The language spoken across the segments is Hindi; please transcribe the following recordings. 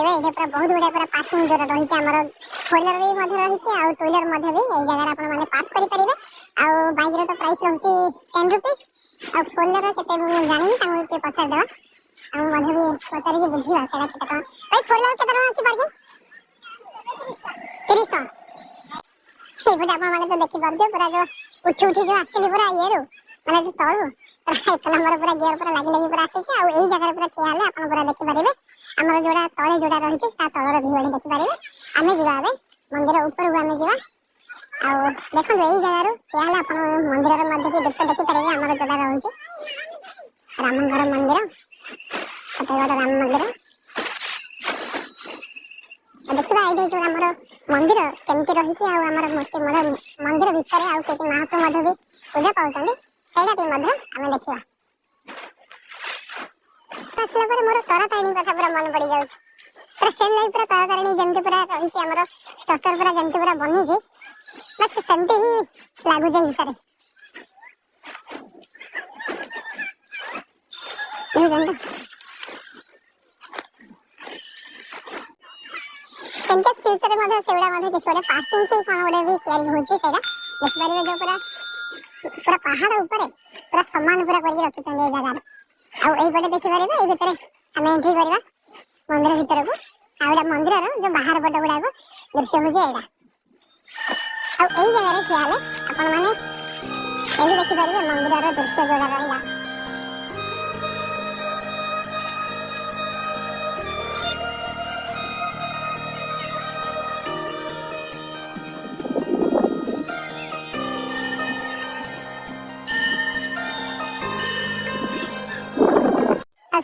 देखिपारे ये पूरा बहुत गुड़ा पूरा पार्किंग जो रही आमर 4 व्हीलर भी रही आउ 2 व्हीलर भी यही जगह आप पार्क करेंगे आउ बाइक रो तो प्राइस रही 10 रुपीज आउ 4 व्हीलर केते जानी पचार देवा भी पचार की बुझा से भाई 4 व्हीलर केते अच्छी पार्किंग 30 टका ये आप तो देखिपारे पूरा जो उठी उठी जो आसली पूरा ये मैंने जो तलू एक नंबर पूरा गियर पूरा लगी लगी पूरा आसी आ यही जगह पूरा ठिया हेले आपन पूरा देखि पारिबे हमर जोड़ा तळे जोड़ा रहिछि ता तळर भिवाडी देखि पारिबे आमे जिबा आबे मंदिर ऊपर को आमे जिबा आ देखो यही जगह रो ठिया हेले आपन मंदिर रो मध्य के दृश्य देखि पारिबे हमर जोड़ा रहिछि रामनगर मंदिर फतेगढ़ राम मंदिर देखिबा आइडे जो हमर मंदिर केमति रहिछि आ हमर मूर्ति मंदिर भितर आ केति महात्म मध्य भी पूजा पाउछन सेटा भी मध्य आमे देखिबा आसला पर मोर तारातारिणी कथा पूरा मन पड़ी जाउछ पूरा सेम लाइफ पूरा तारातारिणी जेमति पूरा रहिछि हमर स्ट्रक्चर पूरा जेमति पूरा बनी छी बस सेमति ही लागु जाई भितर ये जानता इनके फ्यूचर मध्ये सेवडा मध्ये किछ गोटे पार्किंग से कोन गोटे भी तयारी होछि सेटा देखबारे जो पूरा पूरा पहाड़ ऊपर पूरा समान पूरा करके रखि छन ए जगह आउ एई पटे देखि पारिबा ए भितर हम एंट्री करबा मंदिर भितर को आउडा मंदिर रो जो बाहर पट गुडा को दृश्य होजे एडा आउ एई जगह रे खियाले अपन माने एही देखि पारिबे मंदिर रो दृश्य जोडा रहला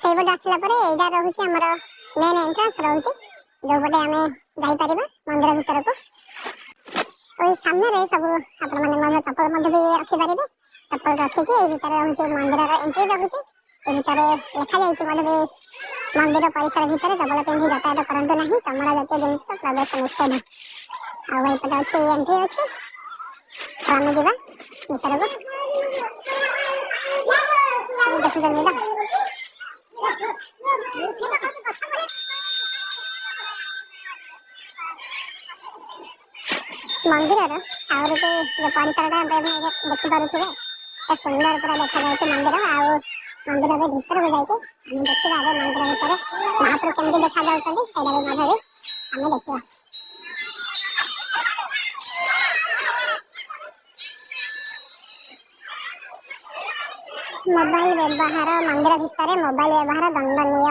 से बट आसला परे एडा रहउछि हमर मेन एंट्रेंस रहउछि जो बटे हमें जाई परिबा मंदिर भीतर को ओई सामने रे सब अपन माने मन चप्पल मध्ये भी रखि परिबे चप्पल रखि के ए भीतर रहउछि मंदिर रा एंट्री रहउछि ए भीतर लिखा जाइछि मध्ये भी मंदिर परिसर भीतर चप्पल पिन्हि यातायात करंतु नाही चमड़ा जातीय जिनिस प्रवेश निषेध आ वही पटे अछि एंट्री अछि हमें जेबा भीतर को देखि जमीला मंदिर और जो परिसरटा देखि पारुथिबे सुंदर पूरा देखा जाए मंदिर आ मंदिर भीतर को जाके हम देखिबा मंदिर भीतर महाप्रभु केमति देखा जाउछन्ती सेडा भी मधे हम देखिबा मोबाइल व्यवहार मंदिर भितर मोबाइल व्यवहार दंडनीय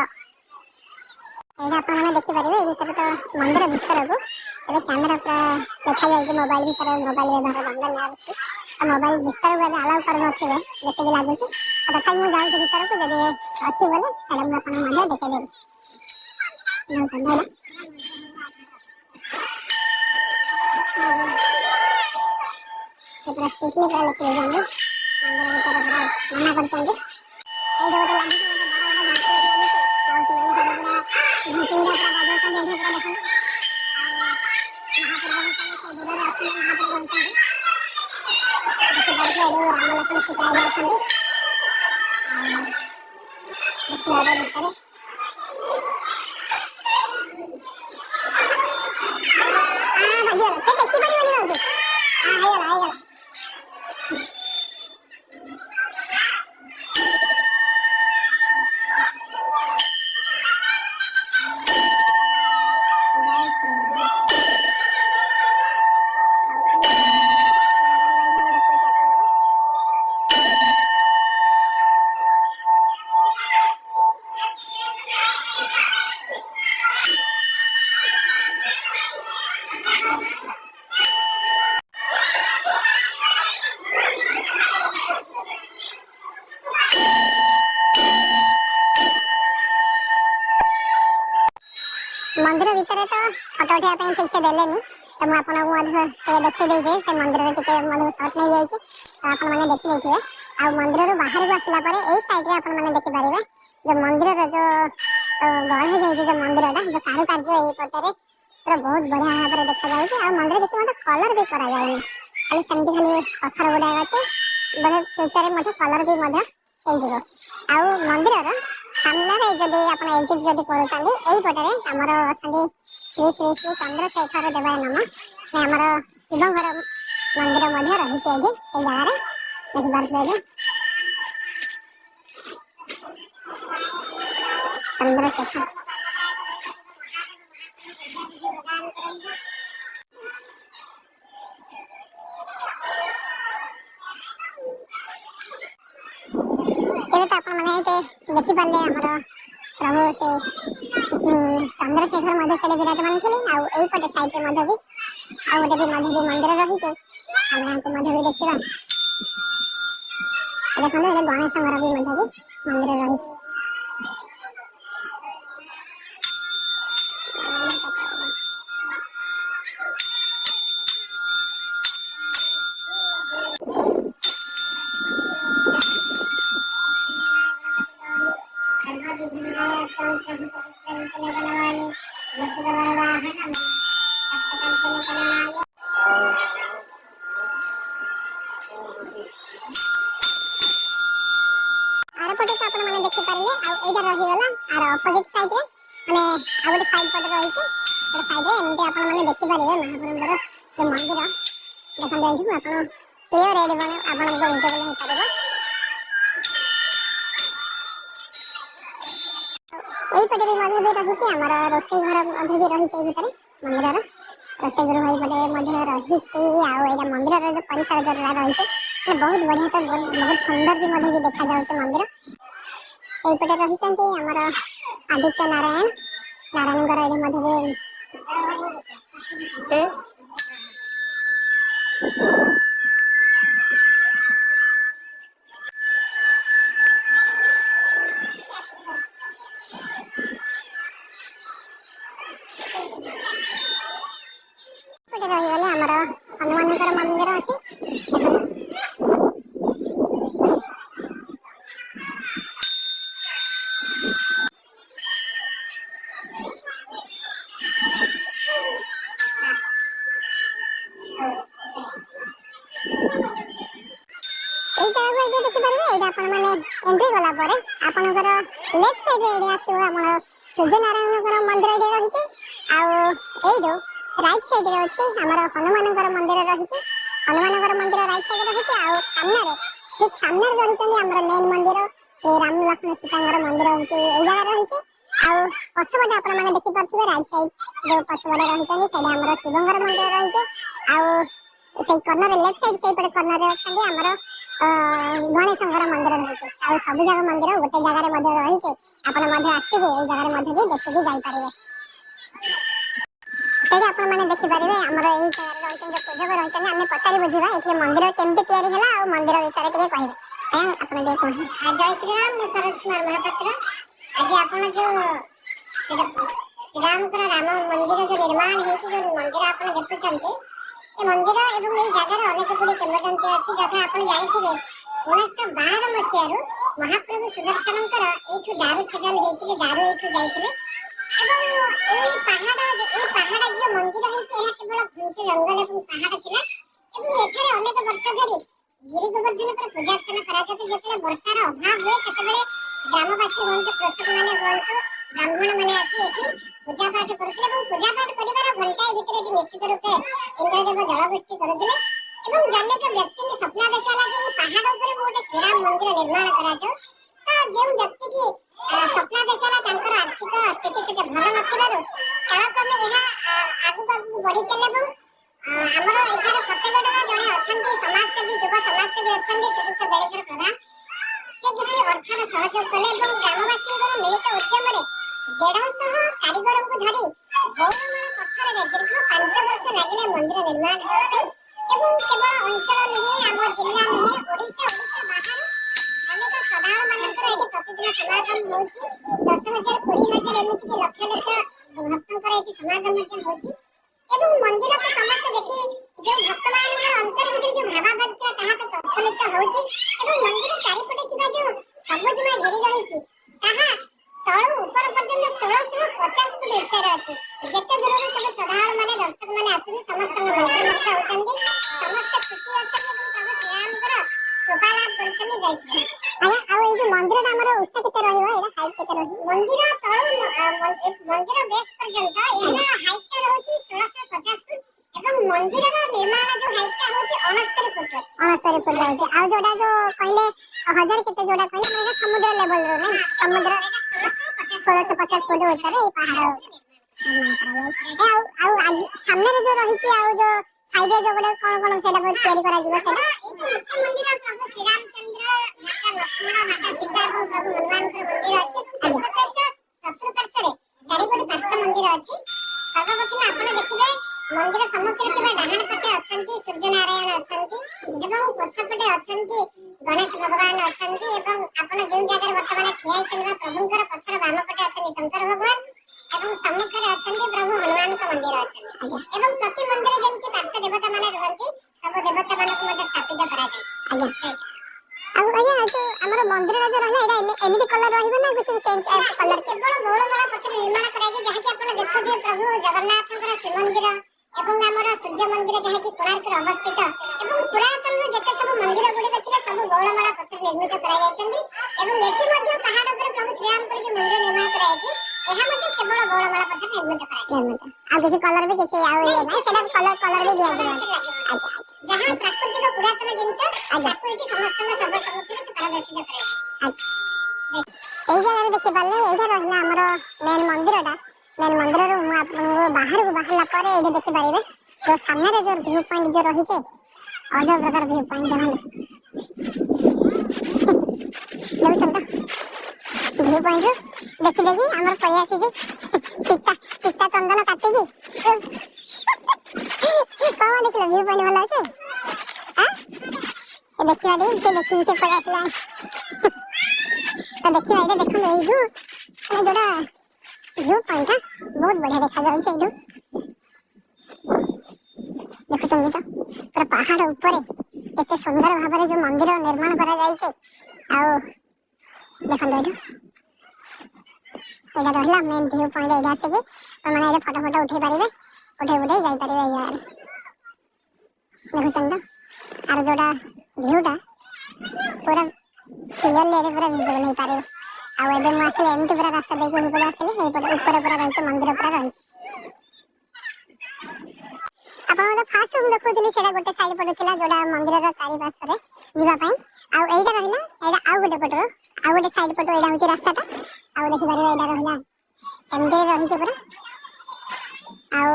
एटा अपन माने देखि पारिबे भीतर तो मंदिर भितर को एबे कैमरा पूरा देखा जाय मोबाइल भितर मोबाइल व्यवहार दंडनीय अछि आ मोबाइल भितर को अलाउ कर नथिबे जेते भी लागु छी आ तखन मु जाउ भितर को जदि अछि बोले सेडा हम अपन माने देखै देब न समझला ये पूरा स्ट्रिक्टली पूरा लेके जांगे मना कर संगे ए जो लागी तो बड़ा बड़ा घंटे पूरा बाजा संगे पूरा देखो महाप्रभु का से दूर आसी महाप्रभु संगे देखो बाकी राम लक्ष्मण सिखाया संगे देखो आ भाग्य से देखि बनी बनी आ आइला मंदिर भीतर तो फोटो उठा ठीक से देलेनी तो मु आपन को देखि देजे से मंदिर रे टिके मन शॉट नहीं जाई छी तो आपन माने देखि लेथिबे आ मंदिर रो बाहर को आसला परे एई साइड रे आपन माने देखि पारिबे जो मंदिर रो जो गढ़ जाई जो मंदिर रा जो कारुकार्य एई पटरे पूरा बहुत बढ़िया भाबरे देखा जाई छी आ मंदिर किछ मते कलर भी करा जाई खाली सेमति खाली पत्थर गुडा अछि बने फ्यूचर रे मते कलर भी मते हे जिवो आ मंदिर रा सामने जदि आपण एग्जिट जदि करूछन्ती एई पटरे हमर अछन्ती श्री श्री श्री चंद्रशेखर देवाय नमः से हमर शिवंगर मंदिर मध्ये रही छै एगी ए जगह रे देखि बार चंद्रशेखर ଏବେ ତ ଆପଣମାନେ ଦେଖି ପାରିଲେ ଆମର ପ୍ରଭୁ ସେ ଚନ୍ଦ୍ରଶେଖର ମଧ୍ୟ ସେଠି ବିରାଜମାନ ଥିଲେ ଆଉ ଏଇପଟେ ସାଇଡରେ ମଧ୍ୟ ବି ଆଉ ଗୋଟେ ବି ମଧ୍ୟ ବି ମନ୍ଦିର ରହିଛି ଆମେ ଏହାକୁ ମଧ୍ୟ ବି ଦେଖିବା ଦେଖନ୍ତୁ ଏଠି ଗଣେଶଙ୍କର ବି ମଧ୍ୟ ବି ମନ୍ଦିର ରହିଛି आरपटे तो आपण माने देखि पारले आ एटा रहि गला आर अपोजिट साइड रे माने आ गोटे साइड पटे रहि छै तो साइड रे एमते आपण माने देखि पारिबे महाप्रभुଙ୍କର जे मंदिर देखन जाइछु आपण क्लियर एडे बने आपण को विजिबल हे पारिबो एई पटे भी मधे भी रहि छै हमर रोसई घर मधे भी रहि छै भितरे मंदिर रे रोसई घर भाई पटे मधे रहि छै आ एटा मंदिर रे जो परिसर जरा रहि छै बहुत बढ़िया तो बहुत सुंदर भी मधे भी देखा जाउछ मंदिर एपटे रहिसंती हमर आदित्य नारायण नारायणगर एही मधे एपटे रहि गले हमर हनुमानकर मंदिर अछि एंट्री गला परे आपनकर लेफ्ट साइड रे एडी आसीबो हमर सूर्य नारायणकर मंदिर एडी रहिছে आ एडो राइट साइड रे अछि हमर हनुमानकर मंदिर रहिছে हनुमानकर मंदिर राइट साइड रे रहिছে आ सामने रे ठीक सामने रे रहिছে हमर मेन मंदिर ए राम लक्ष्मण सीतांकर मंदिर होचे ए जगह रहिছে आ पछबडे आपण माने देखि परथिबे राइट साइड जो पछबडे रहिছে सेडा हमर शिवंगर मंदिर रहिছে आ सेई कॉर्नर लेफ्ट साइड सेई पटे कॉर्नर रे अछि हमर गणेशंकर मंदिर रही आ सब जगह मंदिर गोटे जगह रही आपण आसिक ये जगह भी देखिए जापर आपण मैंने देखिपारे आमर यही जगह रही जो पूजक रही आम पचारि बुझा ये मंदिर केमती तैयारी है और मंदिर विषय टे कहे आप जय श्रीराम शरद कुमार महापात्र आज आप जो श्रीरामपुर राम मंदिर जो निर्माण हो मंदिर आप देखुं ए मंदिर एवं ये जगह अनेक गुड़ी किंवदंती अच्छी जहाँ आप जानते 1912 मसीह महाप्रभु सुदर्शनकर एठू दारू छेदन होते दारू एठू जाइए पहाड़ जो मंदिर है केवल घुंच जंगल और पहाड़ थिला एठारे अनेक वर्ष धरी गिरी गोवर्धन पूजा अर्चना कराते जिते वर्षार अभाव हुए से ग्रामवासी हूँ कृषक मैंने हूँ ब्राह्मण मैंने आसी पूजा पाठ करते पूजा पाठ कर घंटाए भितर निश्चित रूपे इंद्रदेव जलवृष्टि करते जन व्यक्ति स्वप्न देखा कि पहाड़ पर गोटे श्रीराम मंदिर निर्माण करा तो जो व्यक्ति की स्वप्न देखा आर्थिक स्थिति से भल नथिबारु कालक्रमे आगु बढ़ी चले आमर एठार फतेगढ़ जड़े अच्छा समाजसेवी युवा समाजसेवी अच्छा श्रीयुक्त बेड़ेधर प्रधान से किसी अर्थर सहयोग कले ग्रामवासी मिलित उद्यम 150 कारीगर को धरी गौरमाण पत्थर दीर्घ 5 वर्ष लगे मंदिर निर्माण करने केवल अंचल नुहे आम जिला नुहे ओडिशा बाहर अनेक श्रद्धालु मानकर एटी प्रतिदिन समागम होउची 10,000 20,000 एमिति के लक्ष लक्ष भक्तंकर एटी समागम होउची एवं मंदिर को समस्त देखि जो भक्त मानकर अंतर भितर जो भावावेग ताहा तो प्रफुल्लित होउची एवं मंदिर चारिपटे थिबा जो सबुजमा घेरी रहिची ताहा तळु ऊपर पर्यंत 1650 फुट उच्चर अछि जेते दूर सब श्रद्धालु माने दर्शक माने आछी समस्त भक्त होचंदी समस्त खुशी अछन एवं तब श्रीरामकर कृपा लाभ करछन जाइछि। ଆଜ୍ଞା ଆଉ ଏଇ ଯୋଉ ମନ୍ଦିରଟା ଆମର ଉଚ୍ଚ କେତେ ରହିବ ଏଇଟା ହାଇଟ୍ କେତେ ରହିବ ମନ୍ଦିର ମନ୍ଦିର ବେସ୍ ପର୍ଯ୍ୟନ୍ତ ଏହାର ହାଇଟ୍ ଟା ରହୁଛି 1650 ଫୁଟ ଏବଂ ମନ୍ଦିରର ନିର୍ମାଣ ଯୋଉ ହାଇଟ୍ ଟା ହଉଛି 69 ଫୁଟ ଅଛି 69 ଫୁଟ ରହିଛି ଆଉ ଯୋଉଟା ଯୋଉ କହିଲେ 1000 କେତେ ଯୋଉଟା କହିଲେ ମାନେ ସମୁଦ୍ର ଲେଭେଲ ର ନାଇଁ ସମୁଦ୍ର 1650 ଫୁଟ ଉଚ୍ଚରେ ଏଇ ପାହାଡ ଆଉ ସାମ୍ନାରେ ଯୋଉ ରହିଛି ଆଉ ଯୋଉ ସାଇଡରେ ଯୋଉ ଗୋଟେ କଣ ସେଇଟା ତିଆରି କରାଯିବ ସେଇଟା ମୁଖ୍ୟ ମନ୍ଦିର ପ୍ରଭୁ ଶ୍ରୀରାମଚନ୍ଦ୍ର ମାତା ଲକ୍ଷ୍ମଣ ମାତା ସୀତା ଏବଂ ପ୍ରଭୁ ହନୁମାନଙ୍କର ମନ୍ଦିର ଅଛି ଏବଂ ସହିତ ଚତୁଃପାର୍ଶ୍ୱରେ ଚାରିଗୋଟି ପାର୍ଶ୍ୱ ମନ୍ଦିର ଅଛି ସର୍ବପ୍ରଥମେ ଆପଣ ଦେଖିବେ ମନ୍ଦିର ସମ୍ମୁଖରେ ଥିବା ଡାହାଣ ପଟେ ଅଛନ୍ତି ସୂର୍ଯ୍ୟନାରାୟଣ ଅଛନ୍ତି ଏବଂ ପଛପଟେ ଅଛନ୍ତି ଗଣେଶ ଭଗବାନ ଅଛନ୍ତି ଏବଂ ଆପଣ ଯେଉଁ ଜାଗାରେ ବର୍ତ୍ତମାନ ଠିଆ ହେଇଛନ୍ତି ପ୍ରଭୁଙ୍କର ପଛର ବାମ ପଟେ ଅଛନ୍ତି ଶଙ୍କର ଭଗବାନ ଏବଂ ସମ୍ମୁଖରେ ଅଛନ୍ତି ପ୍ରଭୁ ହନୁମାନଙ୍କ ମନ୍ଦିର ଅଛନ୍ତି ଏବଂ ପ୍ରତି ମନ୍ଦିର ଯେମିତି ପାର୍ଶ୍ୱ ଦେବତା ମାନେ ରୁହନ୍ତି ସବୁ ଦେବତା ମାନଙ୍କୁ ମଧ୍ୟ ସ୍ଥାପିତ କରାଯାଇଛି ଆଉ ଆଜ୍ଞା ଯୋଉ ଆମର ମନ୍ଦିରଟା ଯୋଉ ରହିଲା ଏଇଟା ଏମିତି କଲର ରହିବ ନା କିଛି ଚେଞ୍ଜ କଲର କେବଳ ଗୌଳମାଳ ପଥର ନିର୍ମାଣ କରାଯାଇଛି ଯାହାକି ଆପଣ ଦେଖୁଥିବେ ପ୍ରଭୁ ଜଗନ୍ନାଥଙ୍କର ଶ୍ରୀମନ୍ଦିର ଏବଂ ଆମର ସୂର୍ଯ୍ୟ ମନ୍ଦିର ଯାହାକି କୋଣାର୍କରେ ଅବସ୍ଥିତ ଏବଂ ପୁରାତନର ଯେତେ ସବୁ ମନ୍ଦିର ଗୁଡ଼ିକ ଥିଲା ସବୁ ଗୌଳମାଳ ପଥର ନିର୍ମିତ କରାଯାଇଛନ୍ତି ଏବଂ ଏଠି ମଧ୍ୟ ପାହାଡ଼ ଉପରେ ପ୍ରଭୁ ଶ୍ରୀରାମଙ୍କର ଯୋଉ ମନ୍ଦିର ନିର୍ମାଣ କରାଯାଇଛି ଏହା ମଧ୍ୟ କେବଳ ଗୌଳମାଳ ପଥର ନିର୍ମିତ କରାଯାଇଛି ଆଉ କିଛି କଲର ବି କିଛି ଆଉ ଇଏ ନାହିଁ ସେଟା କଲର ବି ଦିଆଯିବ ଯାହା ପ୍ରାକୃତିକ ପୁରାତନ ଜିନିଷ ତାକୁ ଏଠି ସମସ୍ତଙ୍କ ସର୍ବସମ୍ମୁଖରେ ପାରଦର୍ଶିତ କରାଯାଇଛି ଏଇ ଜାଗାରେ ଦେଖିପାରିଲେ ଏଇଟା ରହିଲା ଆମର ମେନ୍ ମନ୍ଦିରଟା मेन मंदिर ମୁଁ ଆପଣଙ୍କୁ ବାହାରକୁ ବାହାରିଲା ପରେ ଏଇଠି ଦେଖିପାରିବେ ଯୋଉ ସାମ୍ନାରେ ଯୋଉ ଭ୍ୟୁ ପଏଣ୍ଟ ଯୋଉ ରହିଛି ଅଜବ ପ୍ରକାର ଭ୍ୟୁ ପଏଣ୍ଟ ଦେଖନ୍ତୁ ଦେଖୁଛନ୍ତି ତ ଭ୍ୟୁ ପଏଣ୍ଟ ଦେଖି ଦେଖି ଆମର ପଳେଇ ଆସିଛି ଚିତା ଚନ୍ଦନ କାଟିକି କଣ ଦେଖିଲ ଭ୍ୟୁ ପଏଣ୍ଟ ଭଲ ଅଛି ଦେଖିବା ଟିକେ ସେ ଦେଖିକି ସେ ପଳେଇ ଆସିଲା ତ ଦେଖିବା ଏଇଟା ଦେଖନ୍ତୁ ଏଇ ଯୋଉଟା व्यू पॉइंट बहुत बढ़िया देखा जाए देखुं तो पूरा पहाड़ ऊपर एत सुंदर भाव जो मंदिर निर्माण करा रहा मेन व्यू पॉइंट ये आसिक मैंने फोटो फोटो उठे पारे उठे जापर देखुं तो आर जोड़ा भ्यूटा पूरा क्लियरली पूरा विजिबल हो पारे आउ एबे मु आसले एमती पूरा रास्ता देखि ऊपर आसले ऊपर पूरा रही मंदिर पूरा रही आपण मते फास्ट हम देखुथिली सेटा गोटे साइड पडुथिला जोडा मंदिर रा चारि पार्श्व रे जिबा पई आउ एइटा रहिला एइटा आउ गोटे पटरो आउ गोटे साइड पटो एइटा होची रास्ताटा आउ देखि पारे एइटा रहिला एमती रही छै पूरा आउ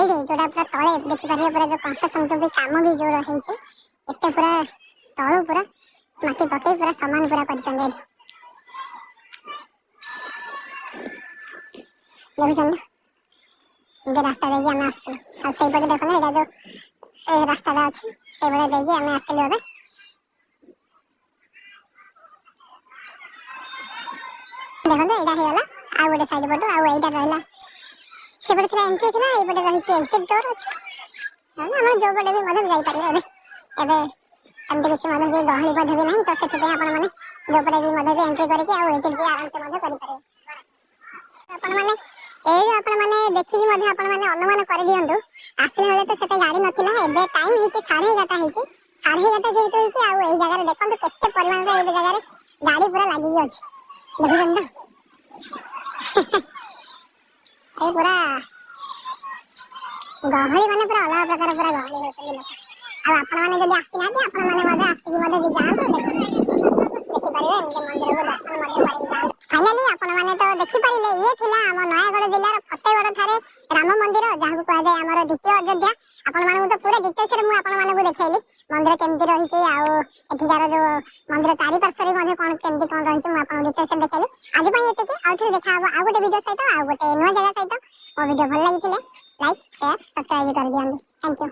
एइटे जोडा पूरा तळे देखि पारे पूरा जो कंस्ट्रक्शन जो भी काम भी जो रही छै एते पूरा तळो पूरा माटी पके पूरा समान पूरा करचंदे देखुन रास्ता देखिए आम आस देखो ना यहाँ जो रास्ता अच्छी से देखिए आम आसलु ए देखो यहाँ होगा आउ गोटे साइड पटू आउ यहाँ रहा से पटे एंट्री थी ये रही एक्जिट डोर अच्छे आम जो पटे भी जापर एमती किसी भी गहली भी ना तो से जो पटे भी एंट्री करके एक्जिट भी आराम से देखिए अनुमान कर दिंतु आसला बेले तो से गाड़ी नाला एवं टाइम हो 11:30 11:30 जेहतु होती जगह देखो केते परिमाण जगह गाड़ी पूरा लगी अच्छी देखुन तो पूरा गहली मैंने पूरा अलग प्रकार पूरा गहली होती आपण मैंने जब आसी ना आसिक फाइनाली आपण मैंने तो देखिपारे ये थिला आम नयागढ़ जिलार फतेगढ़ ठारे राम मंदिर जहाँ को कह जाए आमर द्वितीय अयोध्या आपण मानू तो पूरा डिटेल्स रे आपण मानू देखैली मंदिर केमती रही एठिकार जो मंदिर चारि पार्श्व रे कौन केमती कौन रही आपन डिटेल्स देखैली आज पई एते के आउ थे देखा आ गोटे वीडियो सहित आ गोटे नया जगह सहित मो वीडियो भल लागिथिले लाइक शेयर सब्सक्राइब कर दियंतु थैंक यू।